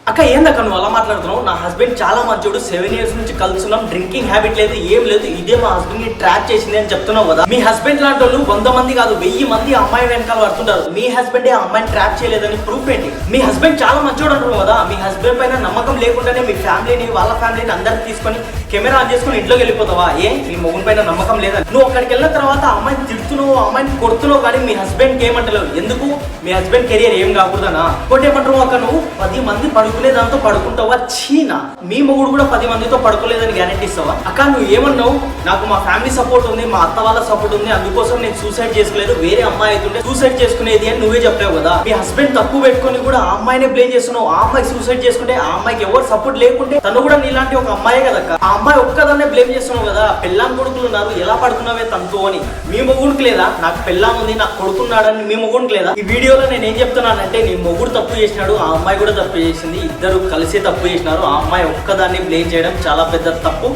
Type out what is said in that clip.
అక్క ఏందక్క నువ్వు అలా మాట్లాడుతున్నావు? నా హస్బెండ్ చాలా మంచోడు, 7 years నుంచి కలుస్తున్నాం, డ్రింకింగ్ హ్యాబిట్ లేదు, ఏం లేదు, ఇదే మా హస్బెండ్ ని ట్రాప్ చేసింది అని చెప్తున్నావు కదా. మీ హస్బెండ్ లాంటి వాళ్ళు 100 మంది కాదు 1000 మంది అమ్మాయి వెనకాల పడుతుంటారు. మీ హస్బెండ్ ఆ అమ్మాయిని ట్రాప్ చేయలేదని ప్రూఫ్ ఏంటి? మీ హస్బెండ్ చాలా మంచోడు అంటున్నావు కదా. మీ హస్బెండ్ పైన నమ్మకం లేకుండానే మీ ఫ్యామిలీని వాళ్ళ ఫ్యామిలీని అందరిని తీసుకొని కెమెరా ఆన్ చేసుకుని ఇంట్లోకి వెళ్ళిపోతావా? మీ మొగుని పైన నమ్మకం లేదని. నువ్వు అక్కడికి వెళ్ళిన తర్వాత అమ్మాయిని తిడుతున్నావు, అమ్మాయిని కొడుతున్నావు, కానీ మీ హస్బెండ్ ఏమంటలేవు. ఎందుకు? మీ హస్బెండ్ కెరియర్ ఏం కాకూడదనా? ఇంకోటి ఏమంటారు అక్క, నువ్వు 10 మంది పడుకునే దాంతో పడుకుంటావా? చీనా. మీ మొగుడు కూడా 10 మందితో పడుకోలేదని గ్యారెంటీ ఇస్తావా? అక్క నువ్వు ఏమన్నావు? నాకు మా ఫ్యామిలీ సపోర్ట్ ఉంది, మా అత్త వాళ్ళ సపోర్ట్ ఉంది, అందుకోసం నేను సూసైడ్ చేసుకోలేదు, వేరే అమ్మాయి అవుతుంటే సూసైడ్ చేసుకునేది అని నువ్వే చెప్పావు కదా. మీ హస్బెండ్ తప్పు పెట్టుకుని కూడా ఆ అమ్మాయినే బ్లేమ్ చేస్తున్నావు. ఆ అమ్మాయి సూసైడ్ చేసుకుంటే ఆ అమ్మాయికి ఎవరు సపోర్ట్ లేకుంటే తను కూడా నీలాంటి ఒక అమ్మాయే కదక్క. ఆ అమ్మాయి ఒక్కదాన్నే బ్లేమ్ చేస్తున్నావు కదా. పెళ్ళాం కొడుకులు ఉన్నారు, ఎలా పడుకున్నావే తనతో అని. మీ మొగుడికి లేదా? నాకు పెళ్ళాం ఉంది, నాకు కొడుకున్నాడని మీ మొగుడికి లేదా? ఈ వీడియోలో నేను ఏం చెప్తున్నానంటే, నీ మొగుడు తప్పు చేసినాడు, ఆ అమ్మాయి కూడా తప్పు చేసింది, ఇద్దరు కలిసి తప్పు చేసినారు. ఆ అమ్మాయి ఒక్కదాన్ని బ్లేమ్ చేయడం చాలా పెద్ద తప్పు.